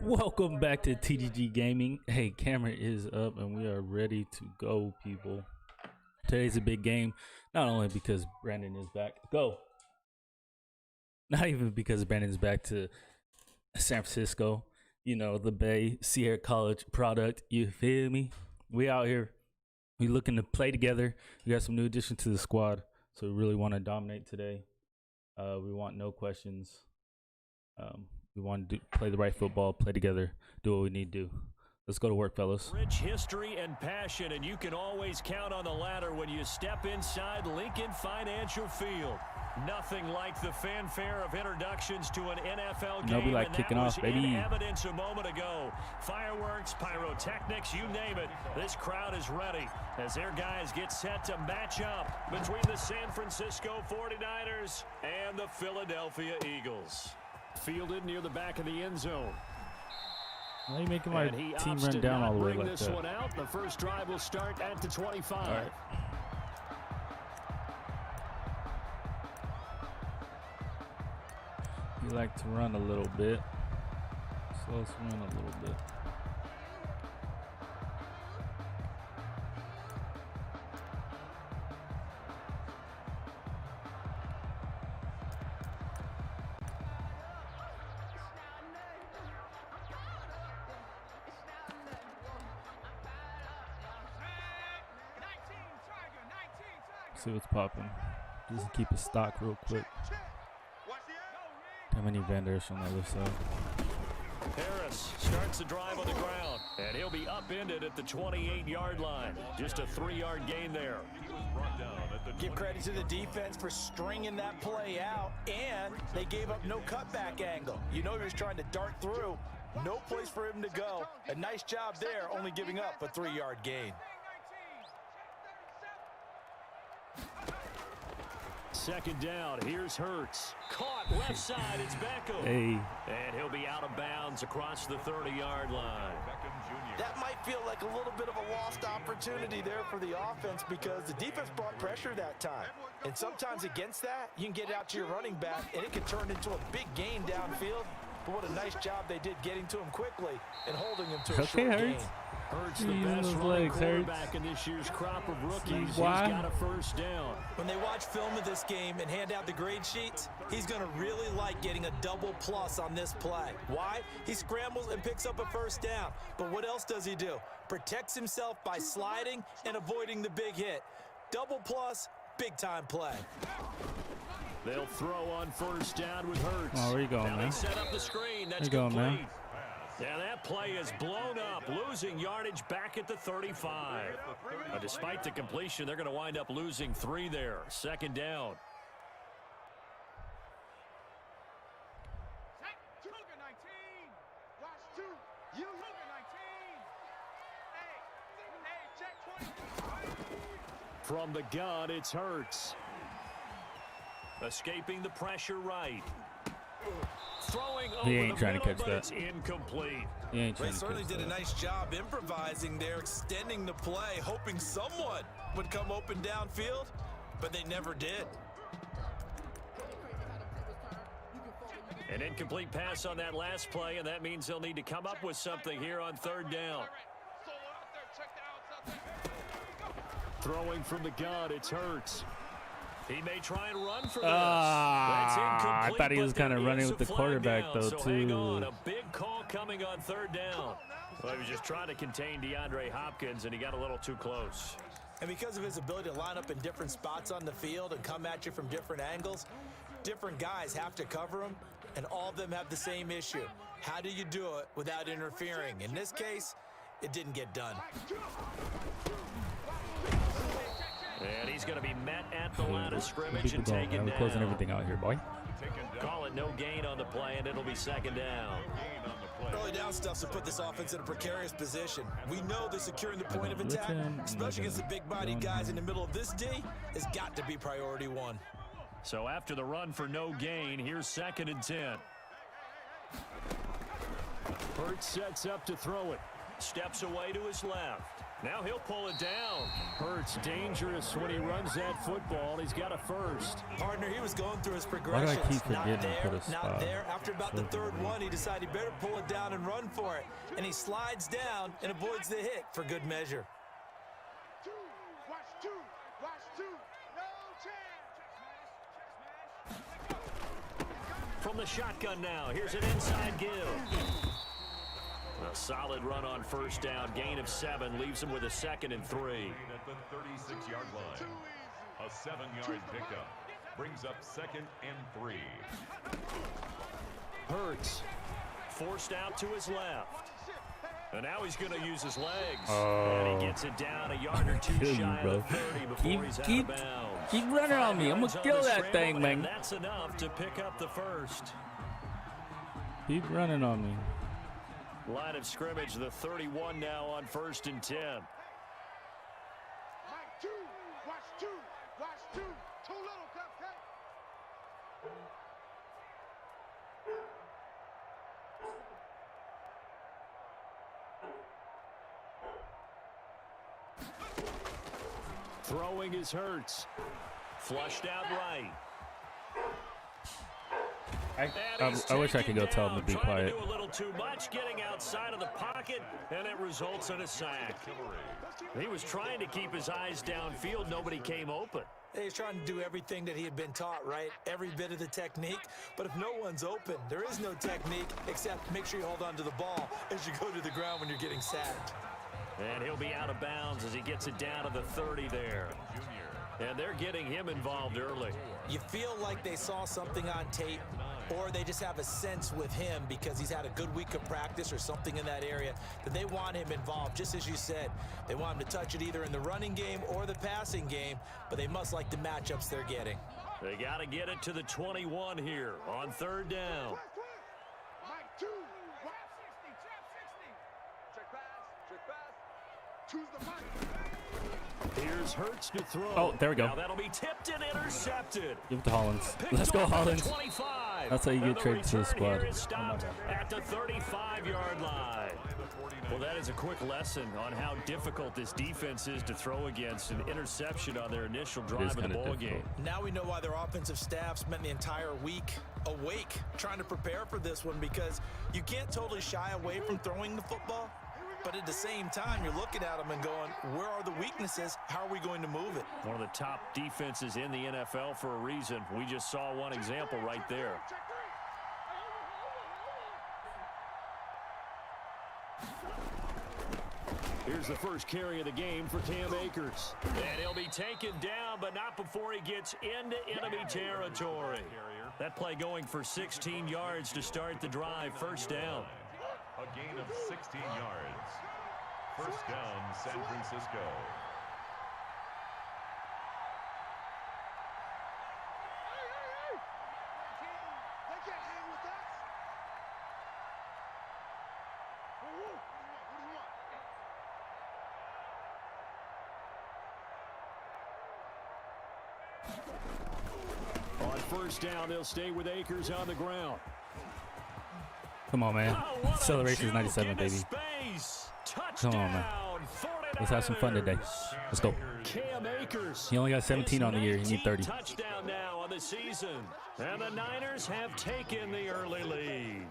Welcome back to TGG Gaming. Hey, camera is up and we are ready to go, people. Today's a big game, not only because Brandon is back. Not even because Brandon is back to San Francisco, you know, the Bay, Sierra College product. You feel me? We out here. We looking to play together. We got some new additions to the squad, so we really want to dominate today. We want no questions. We want to play the right football, play together, do what we need to do. Let's go to work, fellas. Rich history and passion, and you can always count on the ladder when you step inside Lincoln Financial Field. Nothing like the fanfare of introductions to an NFL game, we like and kicking that was off, baby. in evidence a moment ago. Fireworks, pyrotechnics, you name it. This crowd is ready as their guys get set to match up between the San Francisco 49ers and the Philadelphia Eagles. Fielded near the back of the end zone. Why are you making my team run down all the way like this that? One out. The first drive will start at the 25. All right. You like to run a little bit. So let's run a little bit. See what's popping. Just keep it stock real quick. How many vendors on the other side? Harris starts the drive on the ground, and he'll be upended at the 28-yard line. Just a 3-yard gain there. Give credit to the defense for stringing that play out, and they gave up no cutback angle. You know he was trying to dart through. No place for him to go. A nice job there, only giving up a 3-yard gain. Second down, here's Hurts. Caught left side, it's Beckham. Hey. And he'll be out of bounds across the 30-yard line. That might feel like a little bit of a lost opportunity there for the offense because the defense brought pressure that time. And sometimes against that, you can get out to your running back, and it can turn into a big gain downfield. But what a nice job they did getting to him quickly and holding him to a short gain. Hurts the best running quarterback in this year's crop of rookies. He's got a first down. When they watch film of this game and hand out the grade sheets, he's going to really like getting a double plus on this play. Why? He scrambles and picks up a first down. But what else does he do? Protects himself by sliding and avoiding the big hit. Double plus, big time play. They'll throw on first down with Hurts. Oh, where you going, man? They set up the screen. That's where you going, man? Yeah, that play is blown up, losing yardage back at the 35. Despite the completion, they're going to wind up losing 3 there. Second down. From the gun, it's Hurts. Escaping the pressure right. Throwing over He ain't trying to catch that. It's incomplete. He ain't trying They to certainly catch did that. a nice job improvising there, extending the play, hoping someone would come open downfield, but they never did. An incomplete pass on that last play, and that means they'll need to come up with something here on third down. Throwing from the gun, it's Hurts. He may try and run for this. I thought he was kind of running with the quarterback, though, so too. Hang on. A big call coming on third down. Well, he was just trying to contain DeAndre Hopkins, and he got a little too close. And because of his ability to line up in different spots on the field and come at you from different angles, different guys have to cover him, and all of them have the same issue. How do you do it without interfering? In this case, it didn't get done. And he's going to be met at the line of scrimmage and taken down. We're closing everything out here, boy. Call it no gain on the play, and it'll be second down. Early down stuff's to put this offense in a precarious position. We know that securing the point of attack, especially against the big-bodied guys in the middle of this D, has got to be priority 1. So after the run for no gain, here's 2nd and 10. Hurts sets up to throw it. Steps away to his left. Now he'll pull it down. Hurts Hurts dangerous when he runs that football. He's got a first. Partner, he was going through his Why do progressions. I keep forgetting to put a Not spot? there. After about the third one, he decided he better pull it down and run for it. And he slides down and avoids the hit for good measure. From the shotgun now, here's an inside give. A solid run on first down. Gain of 7 leaves him with a 2nd and 3. At the 36-yard line. A 7-yard pickup brings up 2nd and 3. Hurts forced out to his left. And now he's going to use his legs. And he gets it down a yard or two shy of the 30 before he's out of bounds. Keep running on me. I'm going to kill that thing, man. And that's enough to pick up the first. Keep running on me. Line of scrimmage, the 31 now on 1st and 10. Throwing his Hurts. Flushed out right. I wish I could go tell him to be quiet. To do a little too much, getting outside of the pocket, and it results in a sack. He was trying to keep his eyes downfield. Nobody came open. He's trying to do everything that he had been taught, right? Every bit of the technique. But if no one's open, there is no technique except make sure you hold on to the ball as you go to the ground when you're getting sacked. And he'll be out of bounds as he gets it down to the 30 there. And they're getting him involved early. You feel like they saw something on tape, or they just have a sense with him because he's had a good week of practice or something in that area that they want him involved. Just as you said, they want him to touch it either in the running game or the passing game, but they must like the matchups they're getting. They got to get it to the 21 here on 3rd down. Here's Hurts to throw. Oh, there we go. Now that'll be tipped and intercepted. Give it to Hollins. Picked Let's go, off at the Hollins. 25. That's how you And get traded to the return squad. here is stopped at the 35-yard line. Well, that is a quick lesson on how difficult this defense is to throw against. An interception on their initial drive of the ball game. Now we know why their offensive staff spent the entire week awake trying to prepare for this one, because you can't totally shy away from throwing the football. But at the same time, you're looking at them and going, where are the weaknesses? How are we going to move it? One of the top defenses in the NFL for a reason. We just saw one example right there. Here's the first carry of the game for Cam Akers. And he'll be taken down, but not before he gets into enemy territory. That play going for 16 yards to start the drive. 1st down. A gain of 16 yards. 1st down, San Francisco. On 1st down, they'll stay with Akers on the ground. Come on, man. Acceleration is 97, baby. Come on, man. Let's have some fun today. Let's go. Cam Akers. He only got 17 on the year. He needs 30. Touchdown now on the season. And the Niners have taken the early lead.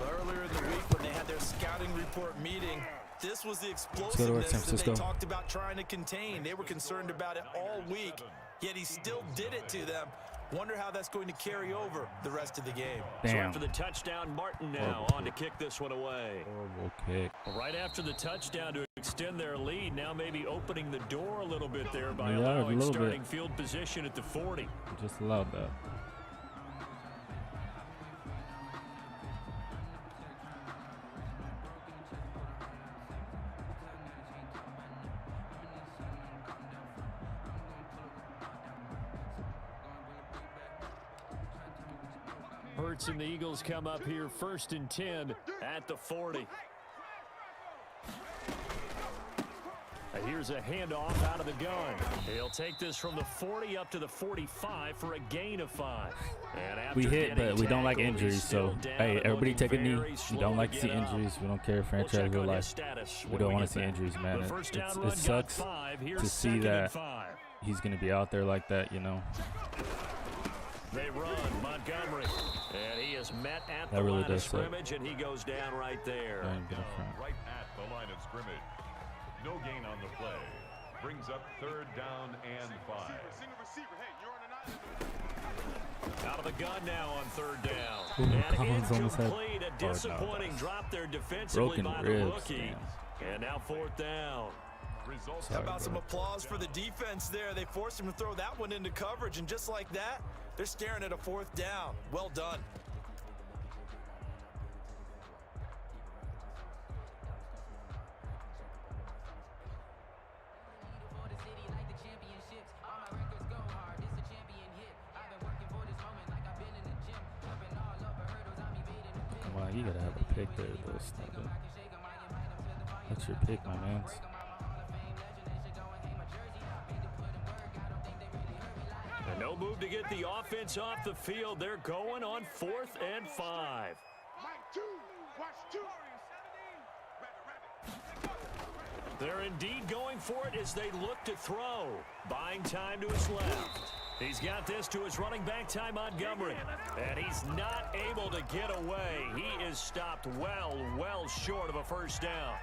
Earlier in the week when they had their scouting report meeting, this was the San explosiveness that Francisco. they talked about trying to contain. They were concerned about it all week, yet he still did it to them. Wonder how that's going to carry over the rest of the game. Damn. So after the touchdown, Martin now on to kick this one away. Horrible kick. Right after the touchdown to extend their lead, now maybe opening the door a little bit there by Yeah, a allowing little starting bit. field position at the 40. Just allowed that. Hurts and the Eagles come up here 1st and 10 at the 40. And here's a handoff out of the gun. He'll take this from the 40 up to the 45 for a gain of 5. And after We hit, but we don't like tackled, injuries. he's So, still down hey, and everybody looking take a knee. very We slow don't like to to see get up. injuries. We don't care. We'll Franchise check real on his life. status We when don't we want get to see back. injuries, man. The first down It run got sucks 5. Here's to see 2nd and that 5. he's going to be out there like that, you know. They run Montgomery, and he is met at the That really line of does suck. scrimmage, and he goes down right there. Don't get in front. Right at the line of scrimmage. No gain on the play. Brings up 3rd down and 5. Out of the gun now on 3rd down. Ooh, And Collins almost had- incomplete. A no, disappointing that's drop there defensively broken by the ribs, rookie. damn. And now 4th down. Results Sorry, How about some bro. applause for the defense there? They forced him to throw that one into coverage, and just like that, they're staring at a 4th down. Well done. Come on, you got to have a pick there, though. Stop it. That's your pick, my man. And no move to get the offense off the field. They're going on 4th and 5. They're indeed going for it as they look to throw. Buying time to his left. He's got this to his running back, Ty Montgomery. And he's not able to get away. He is stopped well short of a first down.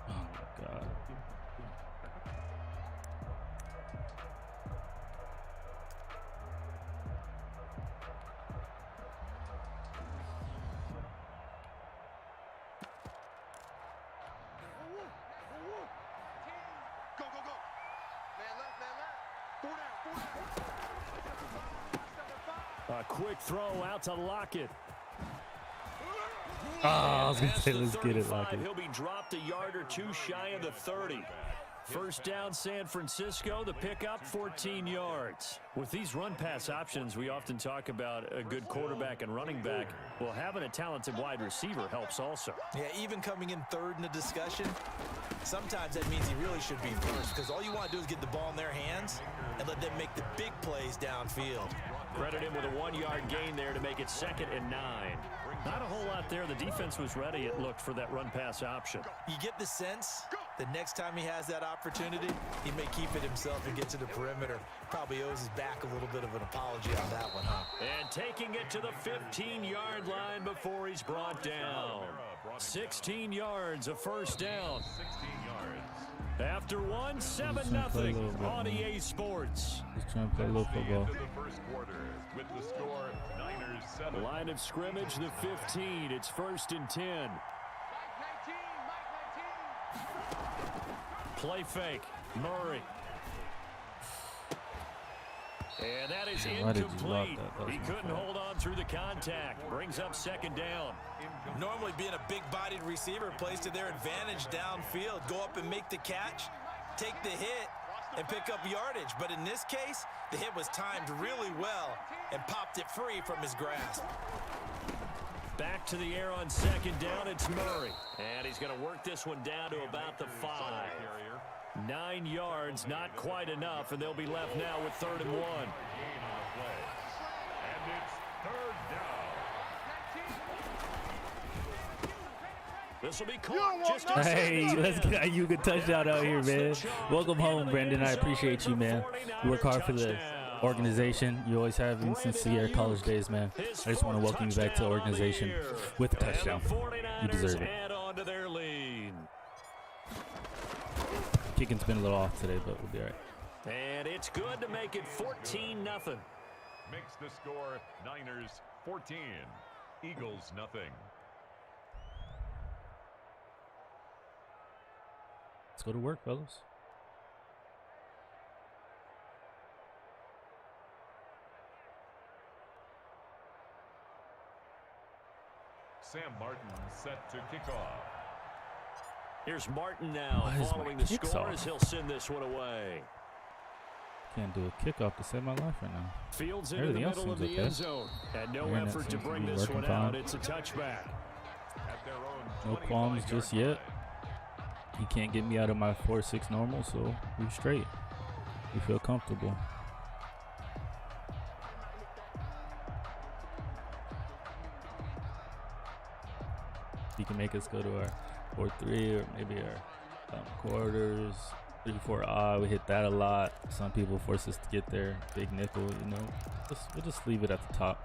Oh, my God. A quick throw out to Lockett. Oh, I was going to Past say, the let's get it, 35, Lockett. He'll be dropped a yard or two shy of the 30. First down, San Francisco. The pickup, 14 yards. With these run-pass options, we often talk about a good quarterback and running back. Well, having a talented wide receiver helps also. Yeah, even coming in 3rd in the discussion, sometimes that means he really should be first, because all you want to do is get the ball in their hands and let them make the big plays downfield. Credit him with a 1-yard gain there to make it 2nd and 9. Not a whole lot there. The defense was ready, it looked, for that run-pass option. You get the sense that next time he has that opportunity, he may keep it himself and get to the perimeter. Probably owes his back a little bit of an apology on that one, huh? And taking it to the 15-yard line before he's brought down. 16 yards, a first down. 16 yards. After one, Just trying to play a 7-0 little bit, on man. EA Sports. Just trying to play a little football. Into the first quarter with the score Niners 7. Line of scrimmage, the 15. It's 1st and 10. Play fake. Murray. And that is Why did you block incomplete. that? That was He my couldn't fault. hold on through the contact. Brings up 2nd down. Normally being a big-bodied receiver plays to their advantage downfield. Go up and make the catch, take the hit, and pick up yardage. But in this case, the hit was timed really well and popped it free from his grasp. Back to the air on 2nd down, it's Murray. And he's going to work this one down to about the 5. 9 yards, not quite enough, and they'll be left now with 3rd and 1. Gain on the play. And it's 3rd down. This will be caught just inside Hey, the let's 10. get you good touchdown out here, man. Welcome home, Brendan. I appreciate you, man. You work hard for the organization. You always have been since Sierra College days, man. I just want to welcome you back to the organization with a touchdown. You deserve it. Add on to their lead. Kicking's been a little off today, but we'll be all right. And it's good to make it 14-0. Makes the score Niners 14. Eagles nothing. Let's go to work, fellas. Sam Martin set to kick off. Here's Martin now Why is my following the kicks score off? as he'll send this one away. Can't do a kickoff to save my life right now. Fields into the Everything else middle of seems the okay. end zone. And no Internet effort to seems to bring be this one working out. fine. It's a touchback. At their own No 25 qualms just yard yet. He can't get me out of my 4-6 normal, so we straight. We feel comfortable. He can make us go to our 4-3 or maybe our quarters, 3-4 odd. We hit that a lot. Some people force us to get there. Big nickel, you know. We'll just leave it at the top.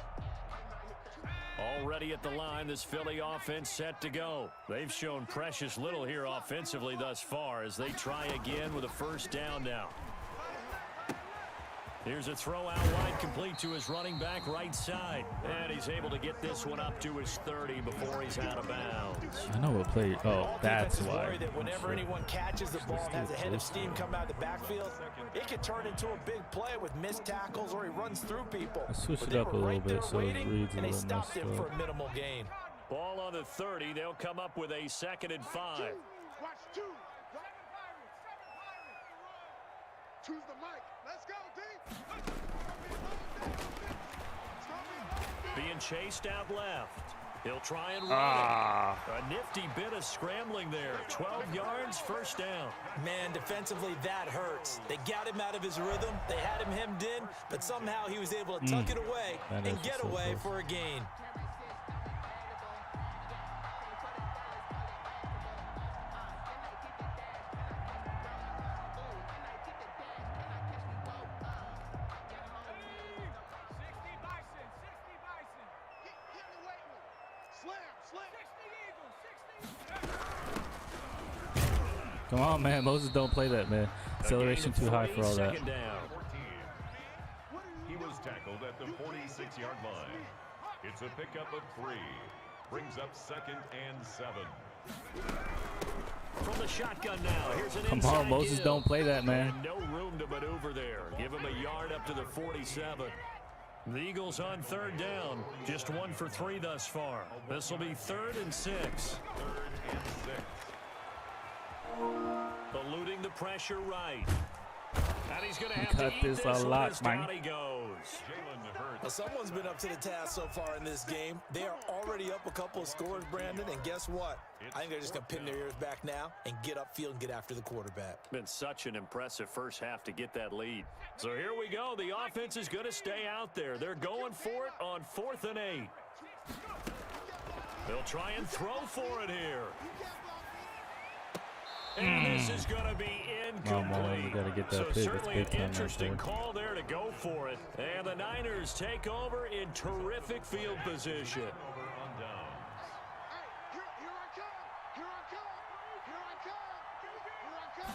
Already at the line, this Philly offense set to go. They've shown precious little here offensively thus far as they try again with a first down now. Here's a throw out wide, complete to his running back right side. And he's able to get this one up to his 30 before he's out of bounds. I know what play. Oh, that's Defenses why. worry that whenever anyone catches the ball and has a head of steam come out of the backfield, it can turn into a big play with missed tackles or he runs through people. Let's switch But it they up a were little right there bit so it waiting, reads a and they little stopped him messed for up. a minimal gain. Ball on the 30. They'll come up with a 2nd and 5. Watch two. Choose the mic. Let's go, D. Being chased out left. He'll try and run it. A nifty bit of scrambling there. 12 yards, first down. Man, defensively, that hurts. They got him out of his rhythm. They had him hemmed in, but somehow he was able to tuck it away That and is get so away close. for a gain. Come on, man. Moses, don't play that, man. Acceleration too high for all that. 2nd down. 14. He was tackled at the 46-yard line. It's a pickup of 3. Brings up 2nd and 7. From the shotgun now. Here's an Come inside on, Moses, give. don't play that, man. And no room to maneuver there. Give him a yard up to the 47. The Eagles on 3rd down. Just 1 for 3 thus far. This will be 3rd and 6. 3rd and 6. Eluding the pressure right. And he's going to have Cut to eat this this a one lot, as man. down he goes. Jalen Hurts. Well, someone's been up to the task so far in this game. They are already up a couple of scores, Brandon, and guess what? I think they're just going to pin their ears back now and get upfield and get after the quarterback. Been such an impressive first half to get that lead. So here we go. The offense is going to stay out there. They're going for it on 4th and 8. They'll try and throw for it here. And this is going to be Come on, we incomplete. gotta get that So pick. That's certainly big an time right interesting there. call there to go for it. And the Niners take over in terrific field position. Over on downs. Hey, here I come. Here I come. Here I come. Here I come.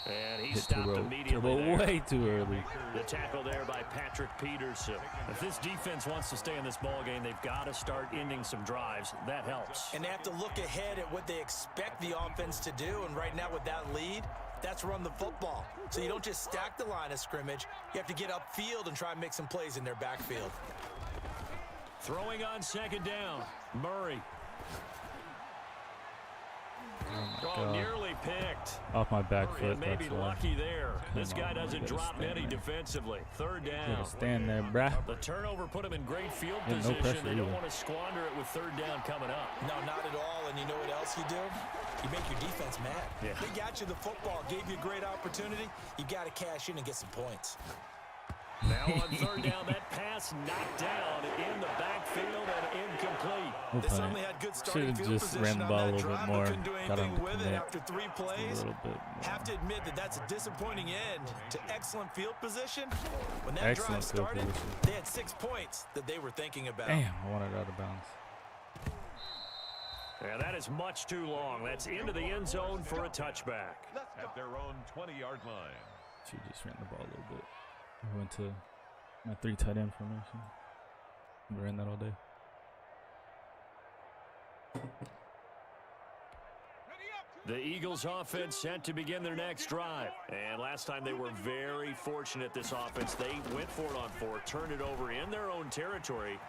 And he Hit stopped turbo immediately there. way too early. The tackle there by Patrick Peterson. If this defense wants to stay in this ball game, they've got to start ending some drives. That helps. And they have to look ahead at what they expect the offense to do. And right now with that lead, that's run the football. So you don't just stack the line of scrimmage. You have to get upfield and try and make some plays in their backfield. Throwing on 2nd down. Murray. Oh, nearly picked. Off my back Murray foot. maybe That's why. lucky there. This Come guy on, doesn't you gotta drop stand many there. defensively. 3rd You down. gotta stand there, bruh. The turnover put him in great field Yeah, no position. pressure They don't either. want to squander it with 3rd down coming up. No, not at all. And you know what else you do? You make your defense mad. Yeah. They got you the football, gave you a great opportunity. You got to cash in and get some points. Now on 3rd down, that pass knocked down in the backfield and incomplete. We'll They punt certainly it. had good starting Should've field just position ran the on ball a that little bit drive, more. but couldn't do Got 'em anything to with it commit after 3 a plays. little bit more. Have to admit that that's a disappointing end to excellent field position. When that Excellent drive field started, position. they had 6 points that they were thinking about. Damn, I wanted it out of bounds. Yeah, that is much too long. That's into the end zone for a touchback. At their own 20-yard line. She just ran the ball a little bit. I went to my 3 tight end formation. We ran that all day. The Eagles offense set to begin their next drive. And last time they were very fortunate, this offense. They went for it on 4, turned it over in their own territory,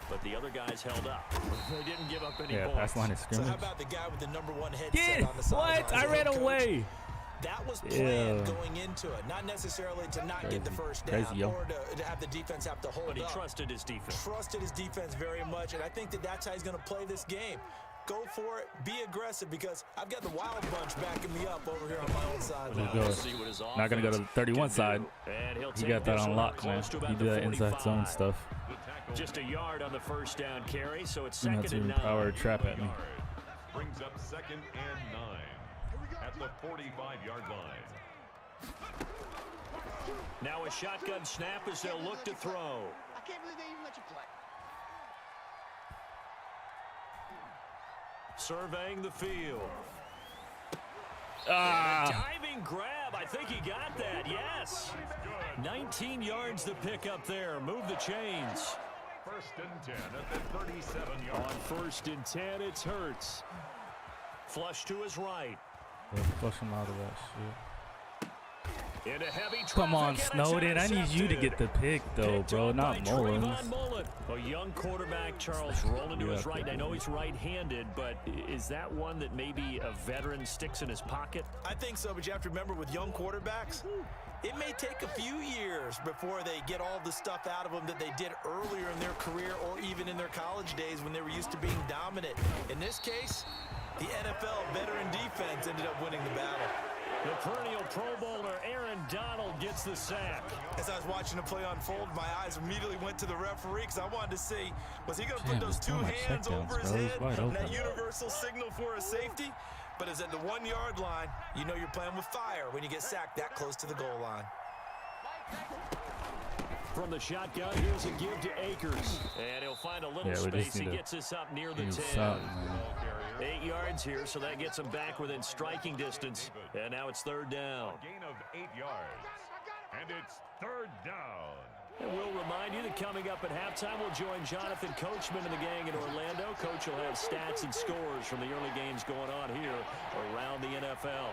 but the other guys held up. They didn't give up any Yeah, points. pass line of So scrimmage. how about the guy with the #1 headset Get on the sideline? what? I ran away. That was planned going into it, not necessarily to not get the first down or to have the defense have to hold up. But he trusted his defense. Trusted his defense very much, and I think that that's how he's going to play this game. Go for it, be aggressive, because I've got the wild bunch backing me up over here on my own side. Not going to go to the 31 side. He got that on lock, man. He did that inside zone stuff. Just a yard on the first down carry, so it's That's second and even 9. power trap at me. Brings up 2nd and 9 at the 45-yard line. Now a shotgun snap as they'll look to throw. I can't believe they even let you play. Surveying the field. Diving grab. I think he got that. Yes. 19 yards to pick up there. Move the chains. 1st and 10 at the 37-yard. On 1st and 10, it's Hurts. Flush to his right. Yeah, flush him out of that shit. Into heavy traffic. Come on, Snowden. I need you to get the pick, though, bro, not Mullins. A young quarterback, Charles, rolling to his right. I know he's right-handed, but is that one that maybe a veteran sticks in his pocket? I think so, but you have to remember with young quarterbacks, it may take a few years before they get all the stuff out of them that they did earlier in their career or even in their college days when they were used to being dominant. In this case, the NFL veteran defense ended up winning the battle. The perennial Pro Bowler Aaron Donald gets the sack. As I was watching the play unfold, my eyes immediately went to the referee because I wanted to see, was he going to put those two hands over his head and that universal signal for a safety? But it's at the 1-yard line. You know you're playing with fire when you get sacked that close to the goal line. From the shotgun, here's a give to Akers. And he'll find a little space. He gets us up near the 10. 8 yards here, so that gets him back within striking distance. And now it's 3rd down. A gain of 8 yards. And it's 3rd down. And we'll remind you that coming up at halftime, we'll join Jonathan Coachman and the gang in Orlando. Coach will have stats and scores from the early games going on here around the NFL.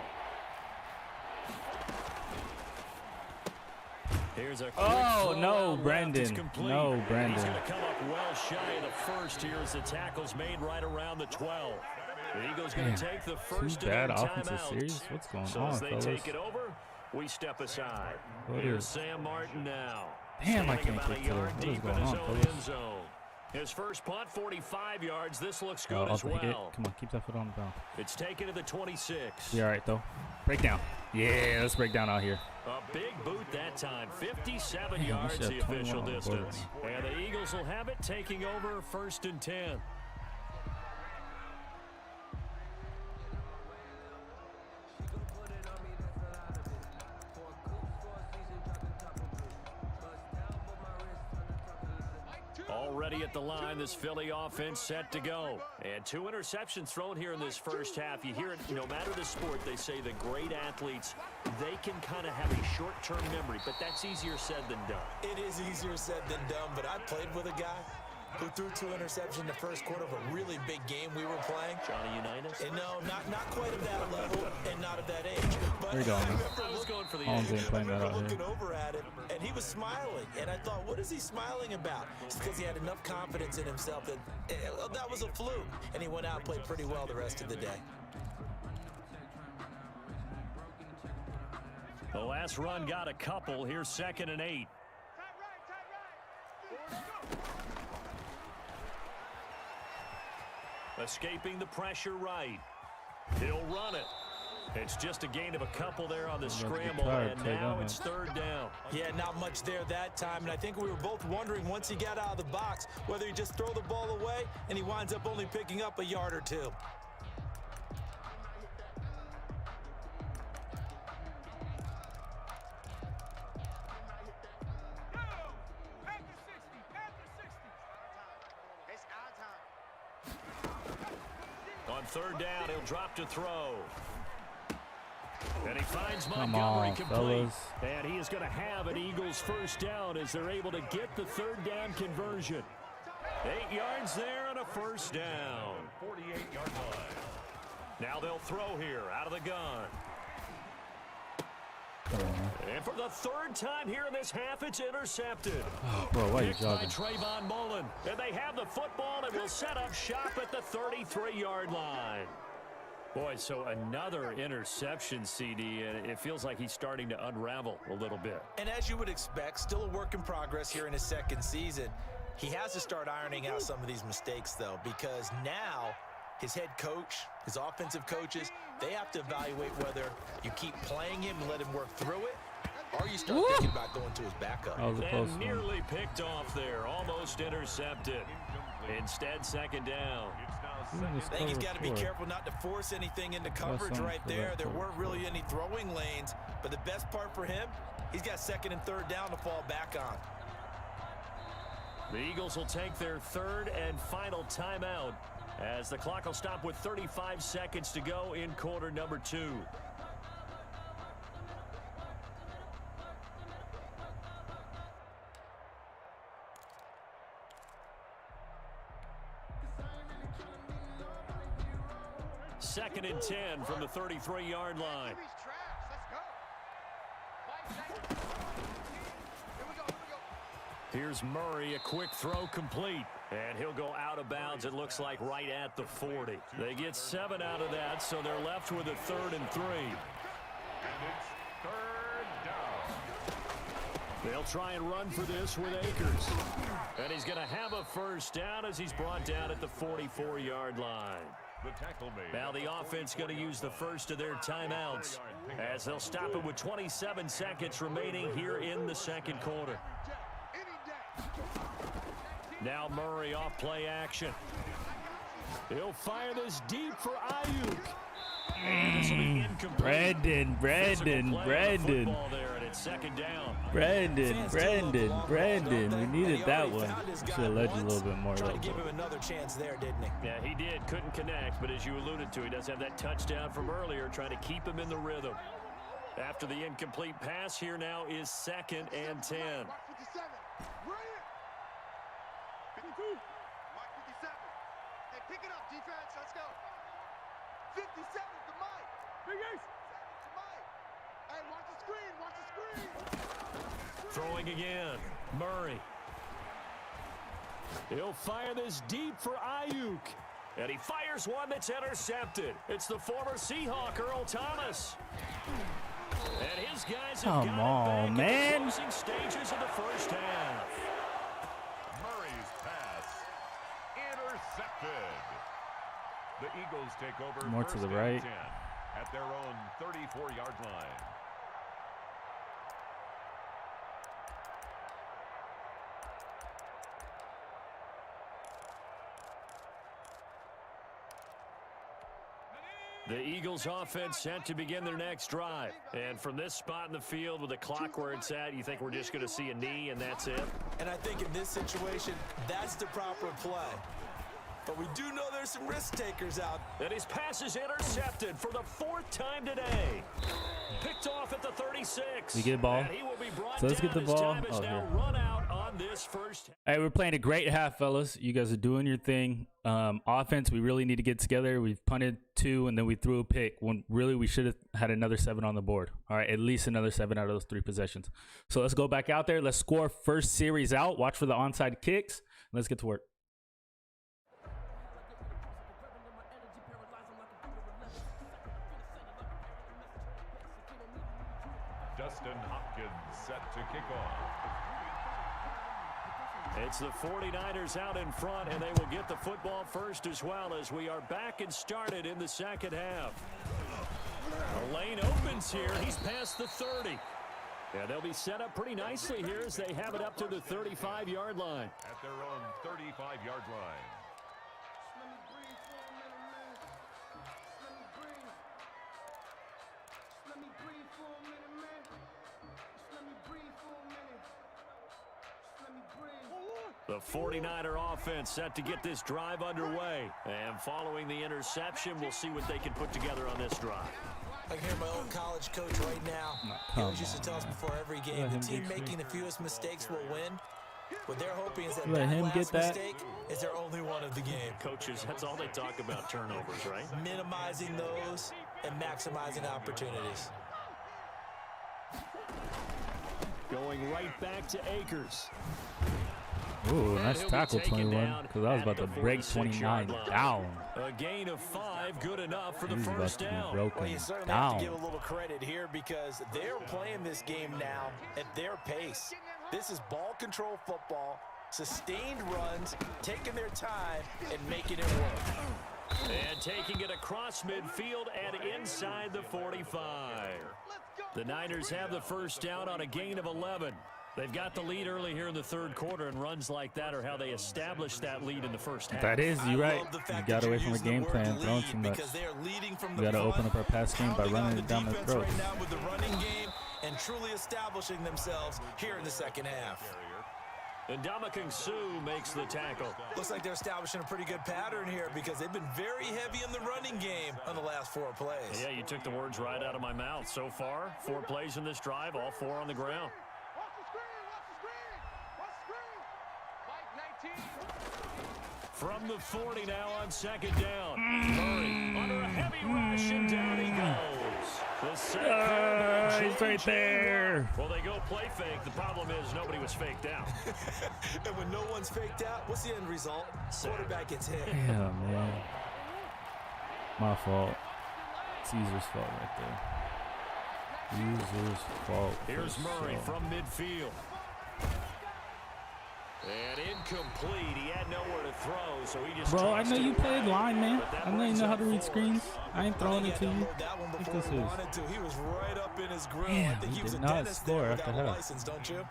Here's a no, Brandon. No, Brandon. He's going to come up well shy of the first here as the tackle's made right around the 12. The Eagles going to take the first bad and offensive timeout. series. What's going so on, as they fellas? take it over, we step aside. Here's Sam Martin now. Damn, I can't about get a to yard it. What is deep in going his on, own fellas? end zone. His first punt, 45 yards. This looks good I'll as take it. well. Come on, keep that foot on the ground. It's taken to the 26. Be all right, though. Break down. Yeah, let's break down out here. A big boot that time. 57 yards the official distance. And the Eagles will have it, taking over 1st and 10. Already at the line, this Philly offense set to go. And 2 interceptions thrown here in this first half. You hear it, no matter the sport, they say the great athletes, they can kind of have a short-term memory, but that's easier said than done. It is easier said than done, but I played with a guy who threw 2 interceptions in the first quarter of a really big game we were playing. Johnny Unitas? And no, not quite of that level and not of that age. But Where you going, man? I was going for the Holmes ain't playing that out looking here. over at him, and he was smiling. And I thought, what is he smiling about? It's because he had enough confidence in himself that that was a fluke. And he went out and played pretty well the rest of the day. The last run got a couple. Here's 2nd and 8. Escaping the pressure right. He'll run it. It's just a gain of a couple there on the scramble, and now it's 3rd down. Yeah, not much there that time, and I think we were both wondering once he got out of the box whether he just throw the ball away, and he winds up only picking up a yard or 2. On 3rd down, he'll drop to throw. And he finds Montgomery complete. Fellas. And he is going to have an Eagles first down as they're able to get the 3rd down conversion. 8 yards there and a first down. 48-yard line. Now they'll throw here out of the gun. And for the 3rd time here in this half, it's intercepted. Oh, bro, why are you Picked by jogging? Trayvon Mullen. And they have the football and will set up shop at the 33-yard line. Boy, so another interception, CD, and it feels like he's starting to unravel a little bit. And as you would expect, still a work in progress here in his second season. He has to start ironing out some of these mistakes, though, because now his head coach, his offensive coaches, they have to evaluate whether you keep playing him and let him work through it, or you start thinking about going to his backup. And nearly picked off there, almost intercepted. Instead, second down. I think he's got to be careful not to force anything into coverage right there. There weren't really any throwing lanes, but the best part for him, he's got second and third down to fall back on. The Eagles will take their third and final timeout as the clock will stop with 35 seconds to go in quarter number 2. Second and 10 from the 33-yard line. Here's Murray, a quick throw complete. And he'll go out of bounds, it looks like, right at the 40. They get 7 out of that, so they're left with a 3rd and 3. And it's third down. They'll try and run for this with Akers. And he's going to have a first down as he's brought down at the 44-yard line. The tackle made. Now the offense going to use the first of their timeouts as they'll stop it with 27 seconds remaining here in the second quarter. Now Murray off play action. He'll fire this deep for Ayuk. And this will be incomplete. Brandon. There, and it's second down. Brandon. We needed that one. Should have led you a little bit more. Tried to give him another chance there, didn't he? Yeah, he did. Couldn't connect, but as you alluded to, he does have that touchdown from earlier, trying to keep him in the rhythm. After the incomplete pass, here now is second and 10. Mark 57. Hey, pick it up, defense. Let's go. 57 to Mike. Big Ace. To Mike. Hey, watch the screen. Watch the screen. Throwing again. Murray. He'll fire this deep for Ayuk. And he fires one that's intercepted. It's the former Seahawk, Earl Thomas. And his guys have Come got on, it back man. in the closing stages of the first half. Murray's pass intercepted. The Eagles take over More to first the and right. 10 at their own 34-yard line. The Eagles offense set to begin their next drive. And from this spot in the field with the clock where it's at, you think we're just going to see a knee and that's it? And I think in this situation, that's the proper play. But we do know there's some risk takers out. And his pass is intercepted for the 4th time today. Picked off at the 36. We get the ball. And he will be brought So let's down get the as ball. time is Oh, now here. run out on this first. Hey, we're playing a great half, fellas. You guys are doing your thing. Offense, we really need to get together. We've punted 2, and then we threw a pick when really we should have had another 7 on the board. All right, at least another 7 out of those 3 possessions. So let's go back out there. Let's score first series out. Watch for the onside kicks. Let's get to work. Dustin Hopkins set to kick off. It's the 49ers out in front, and they will get the football first as well as we are back and started in the second half. The lane opens here. He's past the 30. Yeah, they'll be set up pretty nicely here as they have it up to the 35-yard line. At their own 35-yard line. The 49er offense set to get this drive underway. And following the interception, we'll see what they can put together on this drive. I can hear my old college coach right now. He always used to tell us before every game, the team making the fewest mistakes will win. What they're hoping is that Let him last get that. mistake is their only one of the game. Coaches, that's all they talk about, turnovers, right? Minimizing those and maximizing opportunities. Going right back to Akers. Ooh, And nice he'll be tackle, taken 21, down because I was at about to the break 46-yard 29 line. down. A gain of 5 drive good enough for the He's about first to be down. broken Well, you certainly have down. to give a little credit here because they're playing this game now at their pace. This is ball control football, sustained runs, taking their time, and making it work. And taking it across midfield and inside the 45. The Niners have the first down on a gain of 11. They've got the lead early here in the third quarter, and runs like that are how they establish that lead in the first half. That is, you're right. You got away from the game plan, throwing too much. We got to open up our pass game by running it down the throat. Right now with the running game and truly establishing themselves here in the second half. And Ndamukong Suh makes the tackle. Looks like they're establishing a pretty good pattern here because they've been very heavy in the running game on the last 4 plays. Yeah, you took the words right out of my mouth. So far, 4 plays in this drive, all 4 on the ground. From the 40 now on second down. Murray under a heavy rush, and down he goes. The sack He's right there. Well, they go play fake. The problem is nobody was faked out. And when no one's faked out, what's the end result? Quarterback gets hit. Yeah, man. My fault. Caesar's fault right there. Caesar's fault. Here's Murray So. from midfield. And incomplete. He had nowhere to throw, so he just Bro, I tossed know it you played away. line, man. But that I know you brings know how up to read 4. screens. I ain't throwing it to you. That one I think before this he is. wanted to. He was right up in his grill. I Damn, think he he was a did not dentist score there after without a half. license, don't you?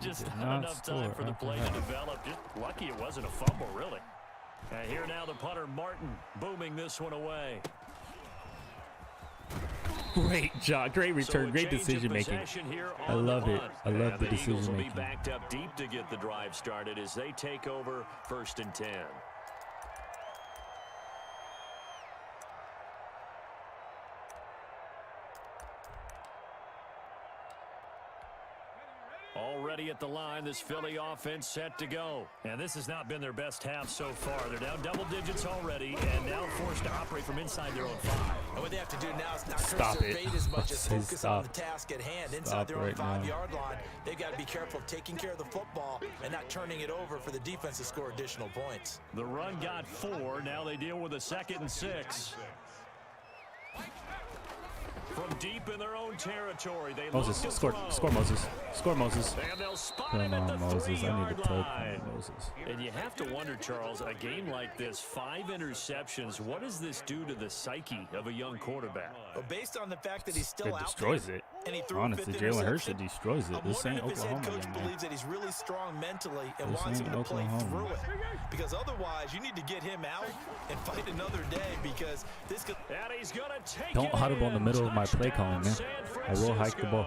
Just did not not enough time score for the after play to half. develop. Just lucky it wasn't a fumble, really. And here now the punter, Martin, booming this one away. Great job. Great So return. a Great change of decision making. possession here I on the love it. punt. I love And the the Eagles decision will be making. backed up deep to get the drive started as they take over 1st and 10. Already at the line, this Philly offense set to go. And this has not been their best half so far. They're down double digits already and now forced to operate from inside their own 5. And what they have to do now is not Stop curse their it. fate as much as Say focus on the stop. task at hand. Inside Stop their own right now. 5-yard line, they've got to be careful of taking care of the football and not turning it over for the defense to score additional points. The run got 4. Now they deal with a 2nd and 6. From deep in their own territory, they Moses, look to score, throw. score Moses. Score Moses. And they'll spot Come him at the on, Moses. I need 3-yard to play line. Moses. And you have to wonder, Charles, a game like this, 5 interceptions, what does this do to the psyche of a young quarterback? But based on the fact that he's still It out destroys there, it. and he threw a Honestly, 5th Jalen Hurts interception, destroys it. I'm This wondering ain't if his head Oklahoma coach game, man. believes that he's really strong mentally and This wants him ain't to play Oklahoma. through it. Because otherwise, you need to get him out and fight another day because this could... And he's going to take Don't it audible in the middle of my play Touchdown, calling, man. San I will hike the ball.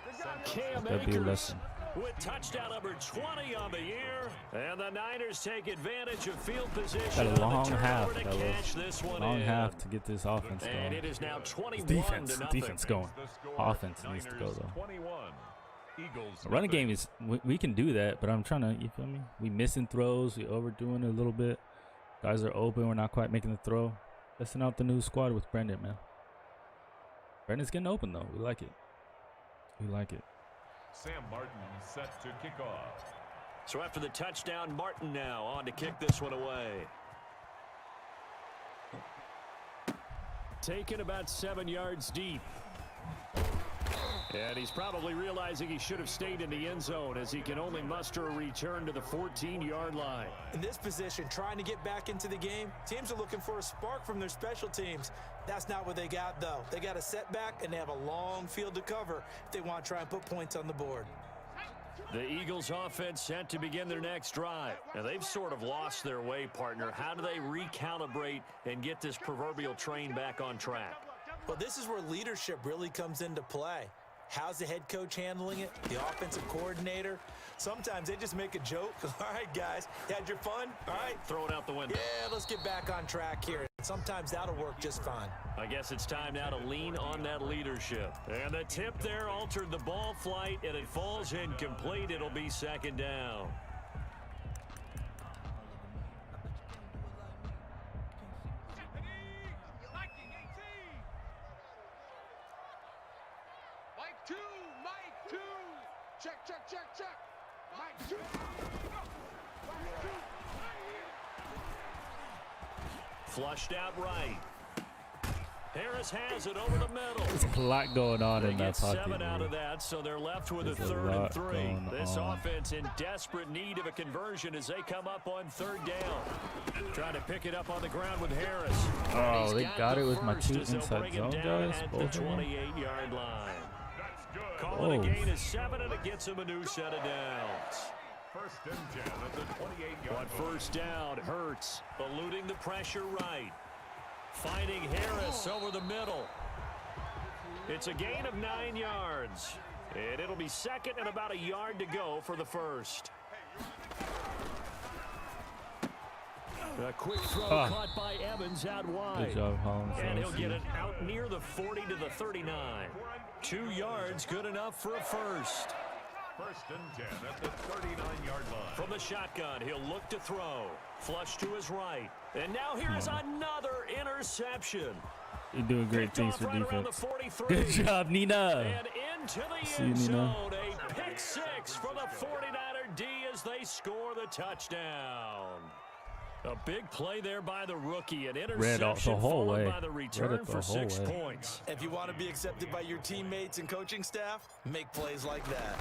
Francisco. Cam That'd be a Akers lesson. with touchdown number 20 on the year. And the Niners take advantage of field position. Got a on the long turnover half, to fellas. catch this one Long in. half to get this offense And going. it is now 21 Defense. to nothing. Defense going. The score, Offense needs to go, Niners though. 21, Eagles The running nothing. game is, we can do that, but I'm trying to, you feel me? We missing throws. We overdoing it a little bit. Guys are open. We're not quite making the throw. Testing out the new squad with Brendan, man. Brendan's getting open, though. We like it. We like it. Sam Martin set to kick off. So after the touchdown, Martin now on to kick this one away. Taken about 7 yards deep. And he's probably realizing he should have stayed in the end zone as he can only muster a return to the 14-yard line. In this position, trying to get back into the game, teams are looking for a spark from their special teams. That's not what they got, though. They got a setback, and they have a long field to cover if they want to try and put points on the board. The Eagles offense set to begin their next drive. Now, they've sort of lost their way, partner. How do they recalibrate and get this proverbial train back on track? Well, this is where leadership really comes into play. How's the head coach handling it? The offensive coordinator? Sometimes they just make a joke. All right, guys, you had your fun? All right. Throw it out the window. Yeah, let's get back on track here. Sometimes that'll work just fine. I guess it's time now to lean on that leadership. And the tip there altered the ball flight, and it falls incomplete. It'll be 2nd down. Mike 2, Mike 2. Check, check, check, check. Mike 2. Mike 2. Flushed out right. Harris has it over the middle. There's a lot going on They in get that pocket. 7 out of Man. that, so they're left with There's a a 3rd and lot 3. going This on. offense in desperate need of a conversion as they come up on 3rd down. Trying to pick it up on the ground with Harris. Oh, He's they got the it with my first 2 as they'll inside bring him zone down guys. at Both the of them. 28-yard line. That's good. Calling a Whoa. gain of 7, and it gets him a new set of downs. 1st and 10 at the 28-yard On first down, Hurts eluding the pressure right. Finding Harris over the middle. It's a gain of 9 yards. And it'll be 2nd and about a yard to go for the first. A quick throw caught by Evans out wide. Good job, Hollins. And he'll get it out near the 40 to the 39. 2 yards, good enough for a first. 1st and 10 at the 39-yard line. From the shotgun, he'll look to throw. Flush to his right. And now here's another interception. You're doing great things for Right around the defense. 43. Good job, Nina. And into the See you, end Nina. zone. A pick 6 for the 49er D as they score the touchdown. A big play there by the rookie. An Read all interception the whole followed way. by the Read return it the for whole 6 way. points. If you want to be accepted by your teammates and coaching staff, make plays like that.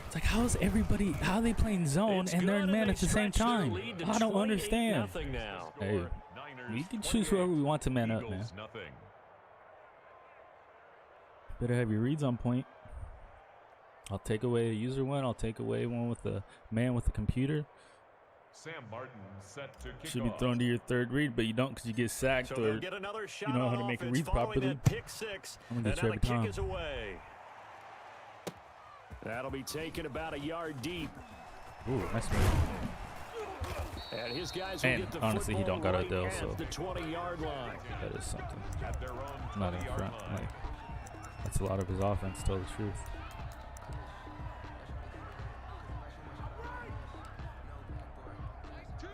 It's like, how are they playing zone It's and they're good, in man they at the same stretch their time? lead to I don't understand. 28-0 now. Hey, we can choose whoever we want to man up, man. Eagles, nothing. Better have your reads on point. I'll take away a user one. I'll take away one with the man with the computer. Sam Martin set to kick Should be off. thrown to your 3rd read, but you don't because you get sacked So or they'll get another shot know on how to make a offense read following properly. that pick 6. I'm And gonna get now you the every kick time. is away. That'll be taken about a yard deep. Ooh, nice move. And his guys will And get the honestly, he football don't got a right deal, at so the 20-yard line. that is something. At their own Not in 20-yard front. line. Like, that's a lot of his offense, to tell the truth.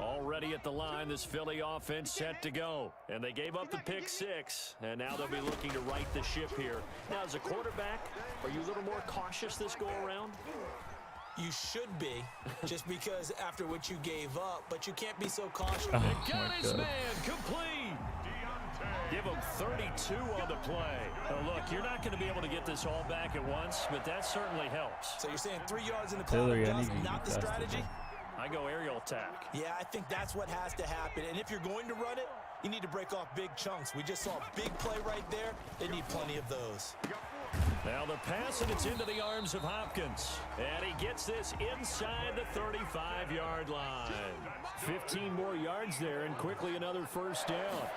Already at the line, this Philly offense set to go. And they gave up the pick 6, and now they'll be looking to right the ship here. Now, as a quarterback, are you a little more cautious this go-around? You should be, just because after what you gave up, but you can't be so cautious. Oh, Got my his God. man complete. Give him 32 on the play. Oh, look, you're not going to be able to get this all back at once, but that certainly helps. So you're saying 3 yards in the cloud Hillary, I does need you to not be the faster, strategy? bro. I go aerial attack. Yeah, I think that's what has to happen. And if you're going to run it, you need to break off big chunks. We just saw a big play right there. They need plenty of those. Now the pass, and it's into the arms of Hopkins. And he gets this inside the 35-yard line. 15 more yards there, and quickly another first down.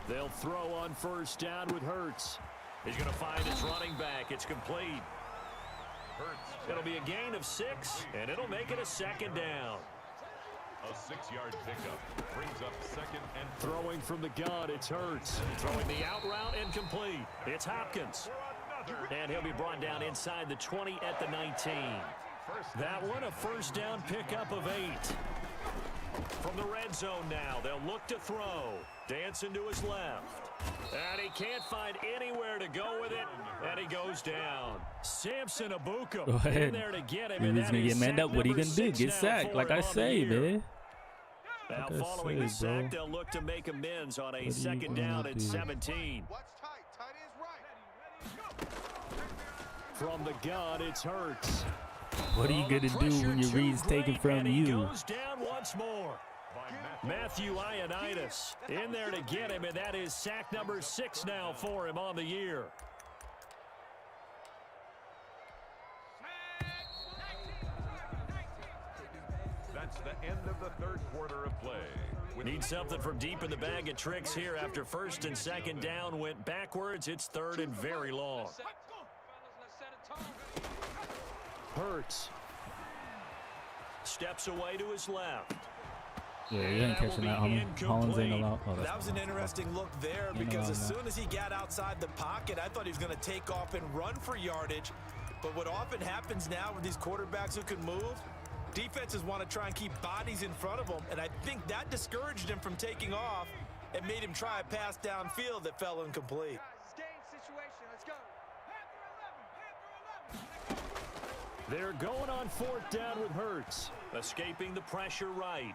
They'll throw on first down with Hurts. He's going to find his running back. It's complete. It'll be a gain of 6, and it'll make it a 2nd down. A 6-yard pickup brings up 2nd and Throwing from the gun, it's Hurts. Throwing the out route, incomplete. It's Hopkins. And he'll be brought down inside the 20 at the 19. That one, a first down pickup of 8. From the red zone now, they'll look to throw. Dancing to his left. And he can't find anywhere to go with it, and he goes down. Samson Go Abuka ahead. in there to get him, If and he's that going to is get manned sack up, what are you number going to do? 6 Get now sacked, for like him I on the say, year. man. Now, Like I following the say, bro. sack, they'll look to make amends on a What are you 2nd gonna down do? at 17. Watch tight. Tight ends right. From the gun, it's Hurts. What are you Oh, going the to do when pressure your too read's taken great, from and he you? goes down once more. Matthew Ioannidis in there to get him, and that is sack number 6 now for him on the year. that's the end of the 3rd quarter of play. With Need something from deep in the bag of tricks here after 1st and 2nd down went backwards. It's 3rd and very long. Hurts steps away to his left. Yeah, you ain't catching that, homie. Hollins ain't allowed. Oh, That was an interesting look there You know because as that. soon as he got outside the pocket, I thought he was going to take off and run for yardage. But what often happens now with these quarterbacks who can move, defenses want to try and keep bodies in front of them, and I think that discouraged him from taking off and made him try a pass downfield that fell incomplete. Guys, game situation. Let's go. They're going on 4th down with Hurts. Escaping the pressure right.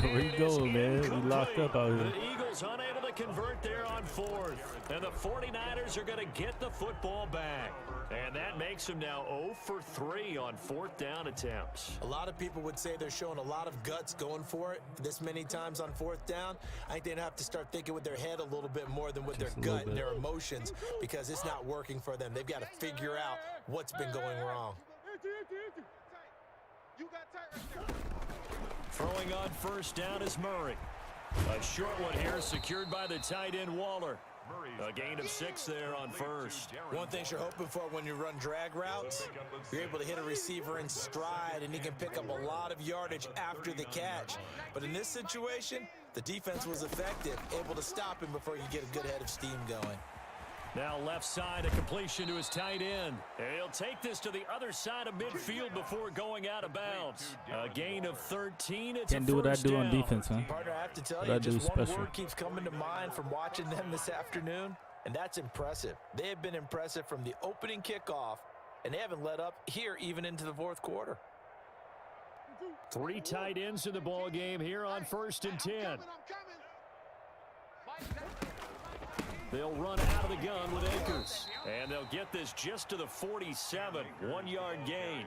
Where you going, man? We locked up out here. The Eagles unable to convert there on fourth. And the 49ers are going to get the football back. And that makes them now 0 for 3 on fourth down attempts. A lot of people would say they're showing a lot of guts going for it this many times on fourth down. I think they'd have to start thinking with their head a little bit more than with their gut and their emotions, because it's not working for them. They've got to figure out what's been going wrong. You got tight right there. Throwing on first down is Murray. A short one here secured by the tight end Waller. A gain of 6 there on first. One thing you're hoping for when you run drag routes, you're able to hit a receiver in stride and he can pick up a lot of yardage after the catch. But in this situation, the defense was effective, able to stop him before you get a good head of steam going. Now left side, a completion to his tight end. He'll take this to the other side of midfield before going out of bounds. A gain of 13. It's Can't do what I do on defense, huh? Partner, I have to tell What you, I do just one special. word keeps coming to mind from watching them this afternoon, and that's impressive. They have been impressive from the opening kickoff, and they haven't let up here even into the fourth quarter. 3 tight ends in the ball game here on first and 10. I'm coming. They'll run out of the gun with Akers. And they'll get this just to the 47. 1-yard gain.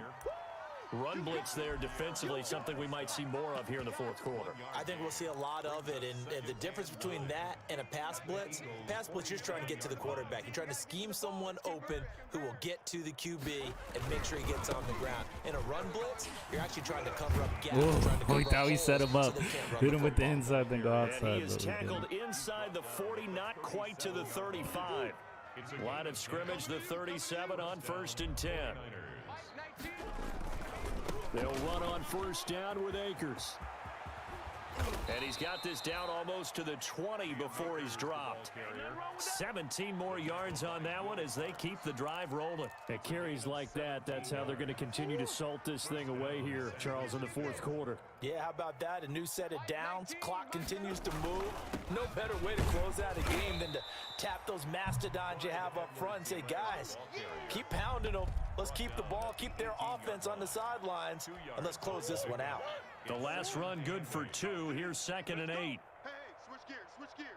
Run blitz there defensively, something we might see more of here in the fourth quarter. I think we'll see a lot of it, and the difference between that and a pass blitz, you're just trying to get to the quarterback. You're trying to scheme someone open who will get to the QB and make sure he gets on the ground. In a run blitz, you're actually trying to cover up gaps. Oh, trying to cover we up thought we set him holes up. so they can't run Hit him with the football. inside, then go outside. And he is but we tackled didn't. inside the 40, not quite to the 35. Line of scrimmage, the 37 on first and 10. They'll run on first down with Akers. And he's got this down almost to the 20 before he's dropped. 17 more yards on that one as they keep the drive rolling. At carries like that, that's how they're going to continue to salt this thing away here, Charles, in the fourth quarter. Yeah, how about that? A new set of downs. Clock continues to move. No better way to close out a game than to tap those mastodons you have up front and say, guys, keep pounding them. Let's keep the ball, keep their offense on the sidelines, and let's close this one out. The last run good for 2. Here's 2nd and 8. Hey, switch gears, switch gears.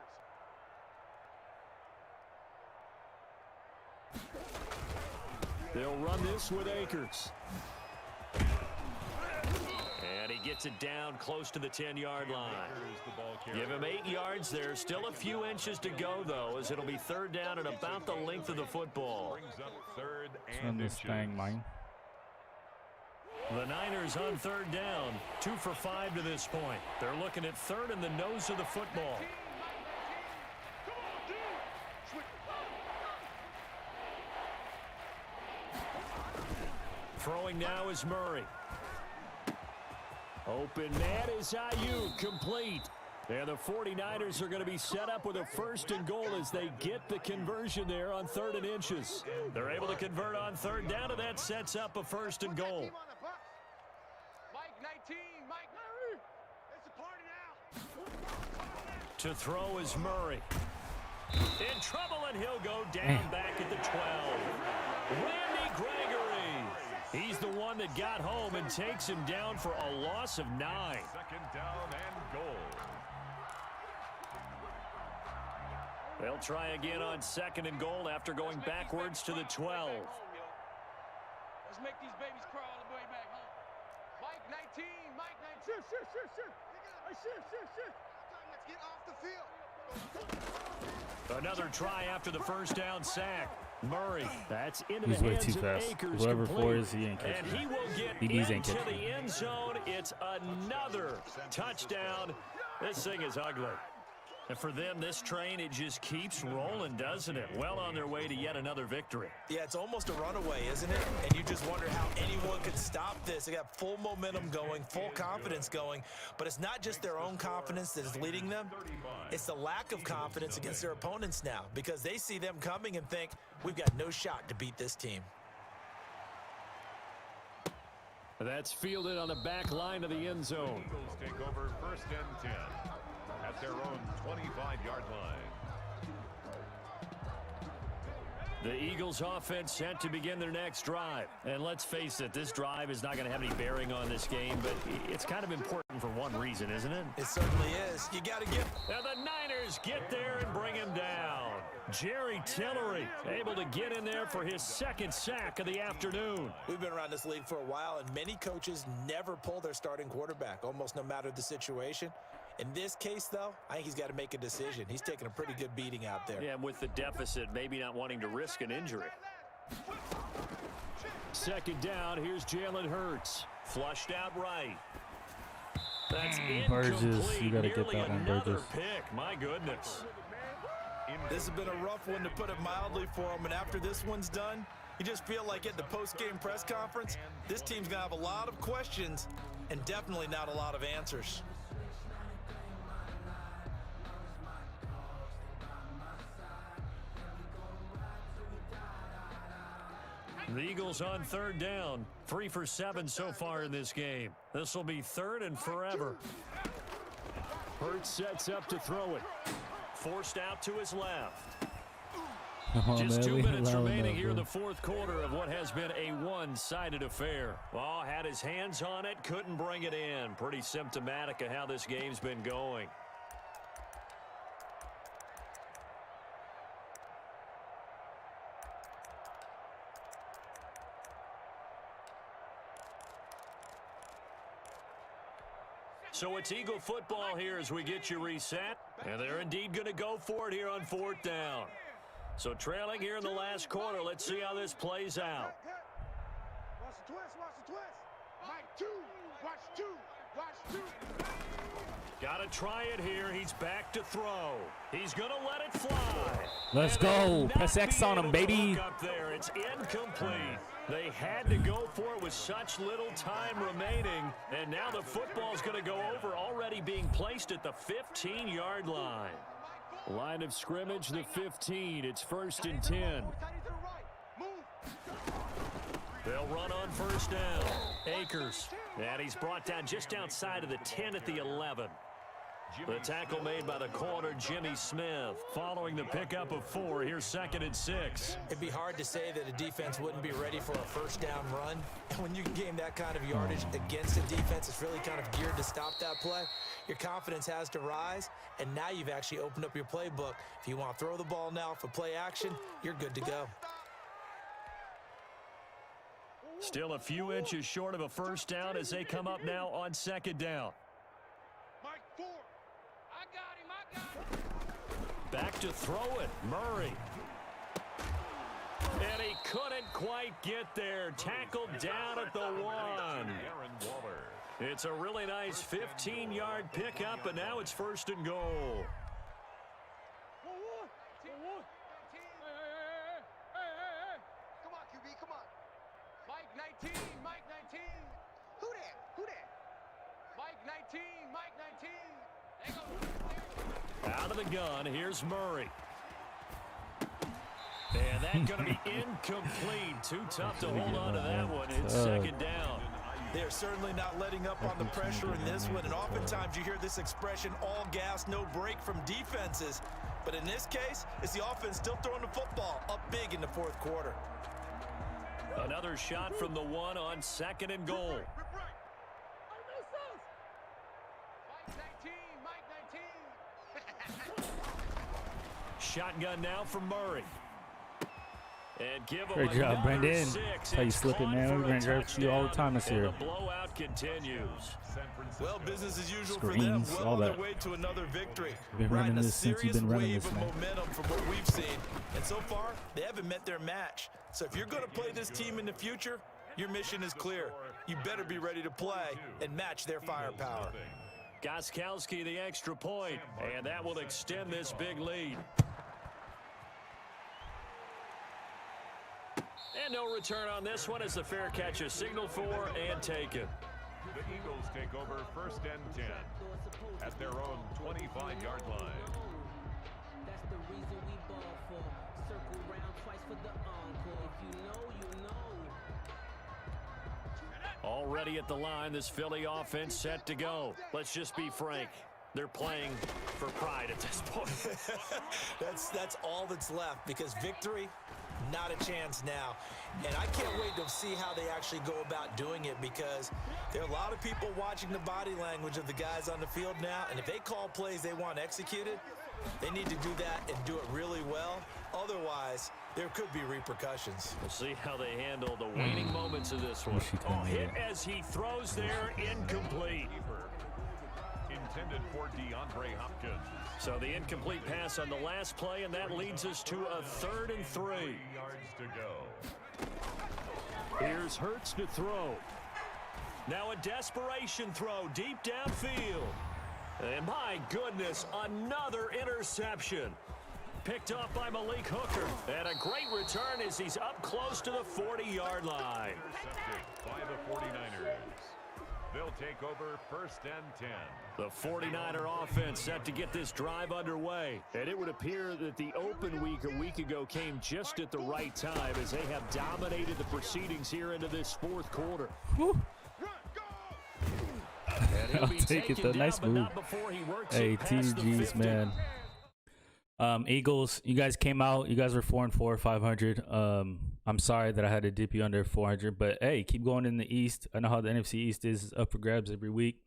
They'll run this with Akers. And he gets it down close to the 10-yard line. Give him 8 yards there. Still a few inches to go, though, as it'll be 3rd down and about the length of the football. Run this thing, man. The Niners on 3rd down. 2 for 5 to this point. They're looking at 3rd in the nose of the football. Throwing now is Murray. Open man is Ayuk, complete. And the 49ers are going to be set up with a 1st and goal as they get the conversion there on 3rd and inches. They're able to convert on 3rd down, and that sets up a 1st and goal. Mike 19, Mike Murray. It's a party now. To throw is Murray. In trouble, and he'll go down back at the 12. Randy Gregory. He's the one that got home and takes him down for a loss of 9. 2nd down and goal. They'll try again on 2nd and goal after going backwards to the 12. Let's make these babies crawl all the way back home. Mike 19, Mike 19. Shift. Hey, shift. Let's get off the field. Another try after the 1st down sack. Murray, that's into He's the way hands too of fast. Akers. Whoever complete. for is, he ain't And catching he it. will get DBs ain't into catching the end zone. It's another touchdown. This thing is ugly. And for them, this train, it just keeps rolling, doesn't it? Well on their way to yet another victory. Yeah, it's almost a runaway, isn't it? And you just wonder how anyone could stop this. They got full momentum going, full confidence going. But it's not just their own confidence that is leading them. It's the lack of confidence against their opponents now, because they see them coming and think, we've got no shot to beat this team. That's fielded on the back line of the end zone. Eagles take over 1st and 10 at their own 25-yard line. The Eagles offense set to begin their next drive. And let's face it, this drive is not going to have any bearing on this game, but it's kind of important for one reason, isn't it? It certainly is. You got to get... And the Niners get there and bring him down. Jerry Tillery able to get in there for his second sack of the afternoon. We've been around this league for a while, and many coaches never pull their starting quarterback, almost no matter the situation. In this case, though, I think he's got to make a decision. He's taking a pretty good beating out there. Yeah, with the deficit, maybe not wanting to risk an injury. Second down, here's Jalen Hurts. Flushed out right. That's Burgess, incomplete. you got to get Nearly that one, another Burgess. pick. My goodness. This has been a rough one, to put it mildly, for him. And after this one's done, you just feel like at the post-game press conference, this team's going to have a lot of questions and definitely not a lot of answers. The Eagles on third down. 3 for 7 so far in this game. This will be third and forever. Hurts sets up to throw it. Forced out to his left. Just 2 minutes remaining here in the fourth quarter of what has been a one-sided affair. Oh, had his hands on it, couldn't bring it in. Pretty symptomatic of how this game's been going. So it's Eagle football here as we get you reset. And they're indeed going to go for it here on fourth down. So trailing here in the last quarter, let's see how this plays out. Watch the twist, watch the twist. Mike, 2, watch 2, watch 2. Got to try it here. He's back to throw. He's going to let it fly. Let's go. Press X on him, baby. Up there. It's incomplete. They had to go for it with such little time remaining. And now the football's going to go over, already being placed at the 15-yard line. Line of scrimmage, the 15. It's 1st and 10. They'll run on first down. Akers. And he's brought down just outside of the 10 at the 11. The tackle made by the corner, Jimmy Smith. Following the pickup of 4, here's 2nd and 6. It'd be hard to say that a defense wouldn't be ready for a first down run. And when you can gain that kind of yardage against a defense that's really kind of geared to stop that play, your confidence has to rise, and now you've actually opened up your playbook. If you want to throw the ball now for play action, you're good to go. Still a few inches short of a first down as they come up now on 2nd down. Mike, 4. I got him. Back to throw it, Murray. And he couldn't quite get there. Tackled down at the 1. It's a really nice 15-yard pickup, and now it's 1st and goal. Come on, QB, come on. Mike 19, Mike 19. Who that? Who that? Mike 19, Mike 19. Out of the gun, here's Murray. And that's going to be incomplete. Too tough to hold on to that one. It's 2nd down. They're certainly not letting up on the pressure in this one, and oftentimes you hear this expression, all gas, no break, from defenses. But in this case, it's the offense still throwing the football up big in the fourth quarter. Another shot from the 1 on 2nd and goal. Shotgun now from Murray. And give Great job, Brendan. That's how you slip it, man. We're going to draft you all the time this year. The blowout continues. Well, business as usual Screens, for them. all Well on that. their way to another victory. Been running Riding a this since you've serious been running wave this, of man. momentum from what we've seen. And so far, they haven't met their match. So if you're going to play this team in the future, your mission is clear. You better be ready to play and match their firepower. Gostkowski the extra point, and that will extend this big lead. And no return on this one as the fair catch is signaled for and taken. The Eagles take over 1st and 10 at their own 25-yard line. That's the reason we ball for. Circle round twice for the encore. If you know, you know. Already at the line, this Philly offense set to go. Let's just be frank. They're playing for pride at this point. That's all that's left, because victory Not a chance now. And I can't wait to see how they actually go about doing it, because there are a lot of people watching the body language of the guys on the field now, and if they call plays they want executed, they need to do that and do it really well. Otherwise, there could be repercussions. We'll see how they handle the waning moments of this one. Wish he could've Oh, made hit it. as he throws there, incomplete. Intended for DeAndre Hopkins. So the incomplete pass on the last play, and that leads us to a 3rd and 3. 3 yards to go. Here's Hurts to throw. Now a desperation throw deep downfield. And my goodness, another interception. Picked off by Malik Hooker. And a great return as he's up close to the 40-yard line. Intercepted by the 49ers. They'll take over 1st and 10. The 49er offense set to get this drive underway. And it would appear that the open week a week ago came just at the right time, as they have dominated the proceedings here into this 4th quarter. And he'll I'll be take it taken though. down, Nice but move. not before he works Hey, it past the TGs, 50. man. Eagles, you guys came out. You guys were 4-4, 500. I'm sorry that I had to dip you under 400, but hey, keep going in the East. I know how the NFC East is up for grabs every week,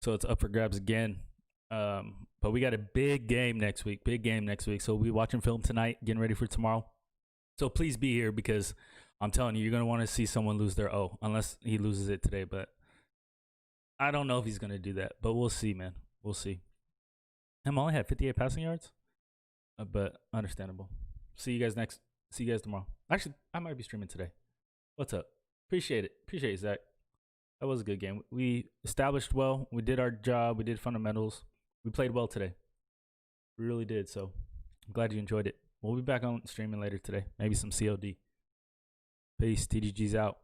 so it's up for grabs again. But we got a big game next week. So we'll be watching film tonight, getting ready for tomorrow. So please be here, because I'm telling you, you're gonna want to see someone lose their O, unless he loses it today. But I don't know if he's gonna do that. But we'll see, man. We'll see. Him only had 58 passing yards. But understandable. See you guys tomorrow. Actually, I might be streaming today. What's up? Appreciate it, Zach. That was a good game. We established well. We did our job. We did fundamentals. We played well today. We really did. So I'm glad you enjoyed it. We'll be back on streaming later today. Maybe some COD. Peace. TGG's out.